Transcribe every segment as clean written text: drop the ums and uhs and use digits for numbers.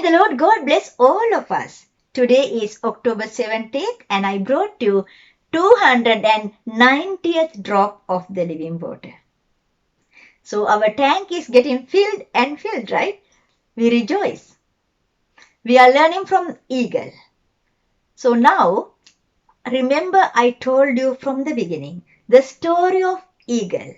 the Lord God bless all of us. Today is October 17th and I brought you 290th drop of the living water. So our tank is getting filled and filled, right? We rejoice. We are learning from eagle. So now, remember I told you from the beginning, the story of eagle.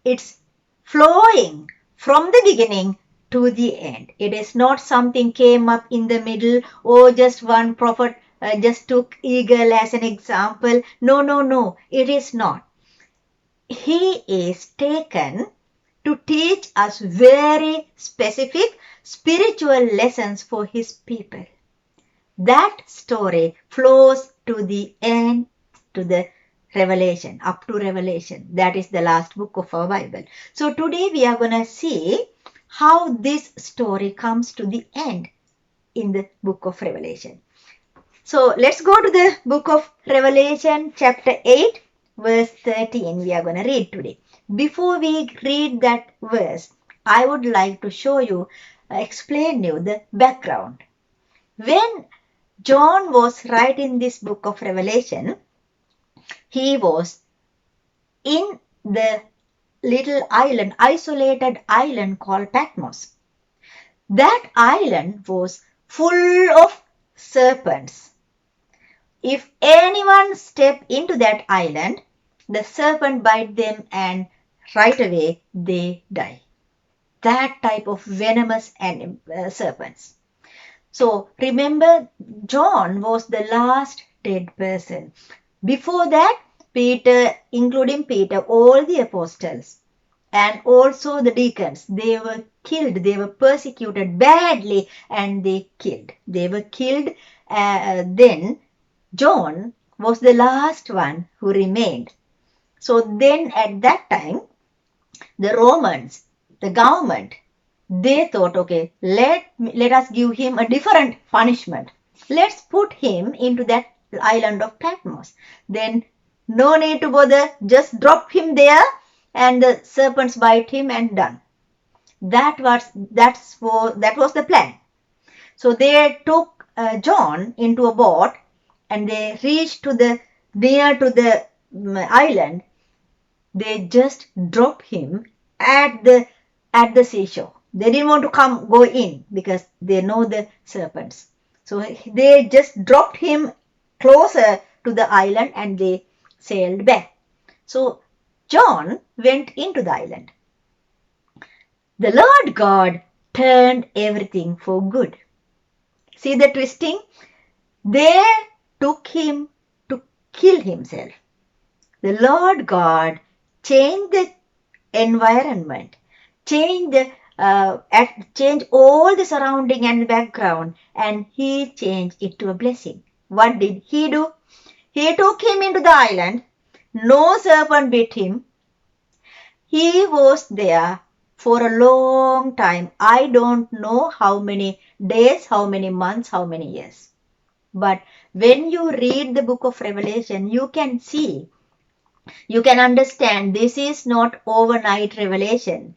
It's flowing from the beginning to the end. It is not something came up in the middle or just one prophet just took eagle as an example. No. It is not. He is taken to teach us very specific spiritual lessons for his people. That story flows to the end, to the Revelation, up to Revelation. That is the last book of our Bible. So today we are going to see how this story comes to the end in the book of Revelation. So let's go to the book of Revelation chapter 8 verse 13 we are going to read today. Before we read that verse, I would like to show you, explain you the background. When John was writing this book of Revelation, he was in the little island, isolated island called Patmos. That island was full of serpents. If anyone step into that island, the serpent bite them and right away they die. That type of venomous serpents. So remember, John was the last dead person. Before that, Peter, including Peter, all the apostles and also the deacons, they were killed. They were persecuted badly and they killed. They were killed. Then John was the last one who remained. So then at that time, the Romans, the government, they thought, okay, let us give him a different punishment. Let's put him into that island of Patmos. Then no need to bother, just drop him there and the serpents bite him and done. That was the plan. So they took John into a boat and they reached near to the island. They just dropped him at the seashore. They didn't want to go in because they know the serpents. So they just dropped him closer to the island and they sailed back. So John went into the island. The Lord God turned everything for good. See the twisting? They took him to kill himself. The Lord God changed the environment, changed all the surrounding and background, and he changed it to a blessing. What did he do? He took him into the island. No serpent bit him. He was there for a long time. I don't know how many days, how many months, how many years. But when you read the book of Revelation, you can see, you can understand this is not overnight revelation.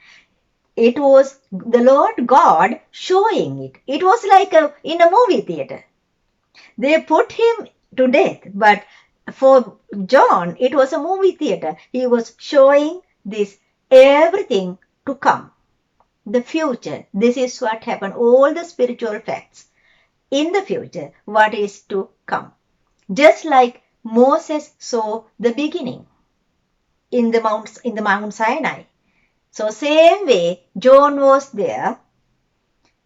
It was the Lord God showing it. It was like in a movie theater. They put him to death, but for John, it was a movie theater. He was showing this everything to come. The future, this is what happened. All the spiritual facts in the future, what is to come. Just like Moses saw the beginning in the Mount Sinai. So same way, John was there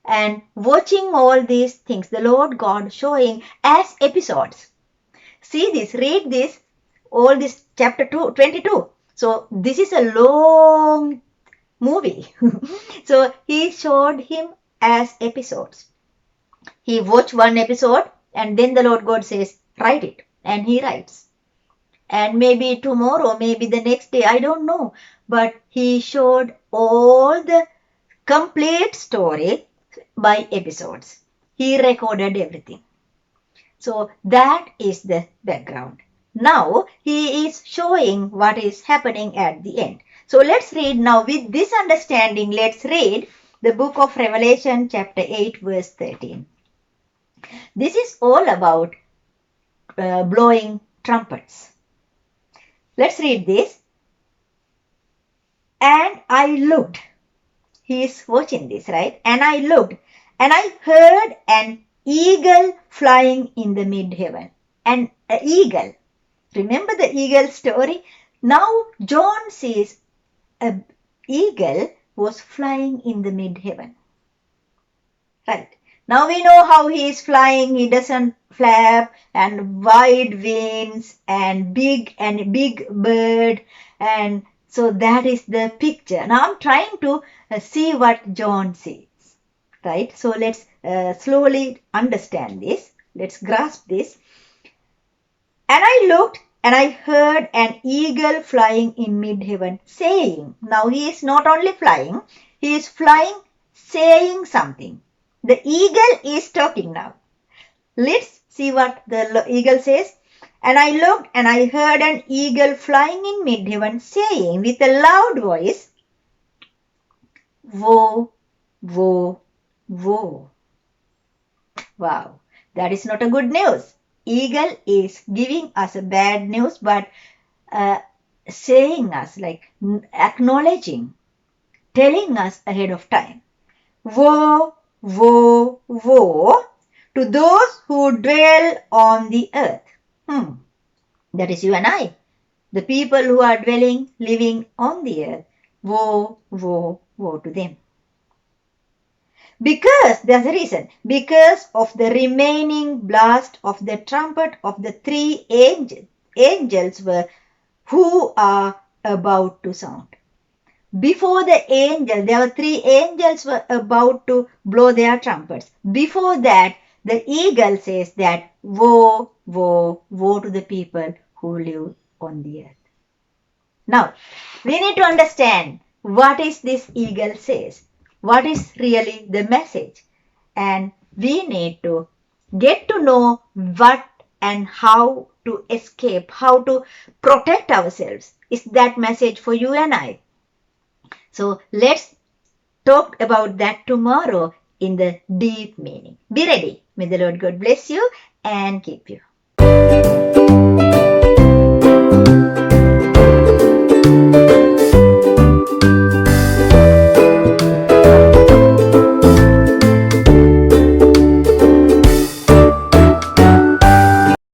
and watching all these things, the Lord God showing as episodes. See this, read this, all this chapter 22. So this is a long movie. So he showed him as episodes. He watched one episode and then the Lord God says, write it. And he writes. And maybe tomorrow, maybe the next day, I don't know. But he showed all the complete story by episodes. He recorded everything. So that is the background. Now he is showing what is happening at the end. So let's read now with this understanding. Let's read the book of Revelation chapter 8 verse 13. This is all about blowing trumpets. Let's read this. And I looked. He is watching this, right? And I looked, and I heard an eagle flying in the mid-heaven. An eagle. Remember the eagle story? Now John sees an eagle was flying in the mid-heaven. Right. Now we know how he is flying. He doesn't flap and wide wings and big bird, and so that is the picture. Now I'm trying to see what John sees. Right. So let's slowly understand this. Let's grasp this. And I looked, and I heard an eagle flying in mid-heaven, saying, now he is not only flying, he is flying saying something. The eagle is talking now. Let's see what the eagle says. And I looked, and I heard an eagle flying in mid-heaven, saying with a loud voice, woe, woe, woe. Wow, that is not a good news. Eagle is giving us a bad news, but saying us, like acknowledging, telling us ahead of time. Woe, woe, woe to those who dwell on the earth. That is you and I, the people who are living on the earth. Woe, woe, woe to them. Because, there's a reason, because of the remaining blast of the trumpet of the three angels who are about to sound. Before the angel, there were three angels were about to blow their trumpets. Before that, the eagle says that woe, woe, woe to the people who live on the earth. Now, we need to understand what is this eagle says. What is really the message? And we need to get to know what and how to escape, how to protect ourselves. Is that message for you and I? So let's talk about that tomorrow in the deep meaning. Be ready. May the Lord God bless you and keep you.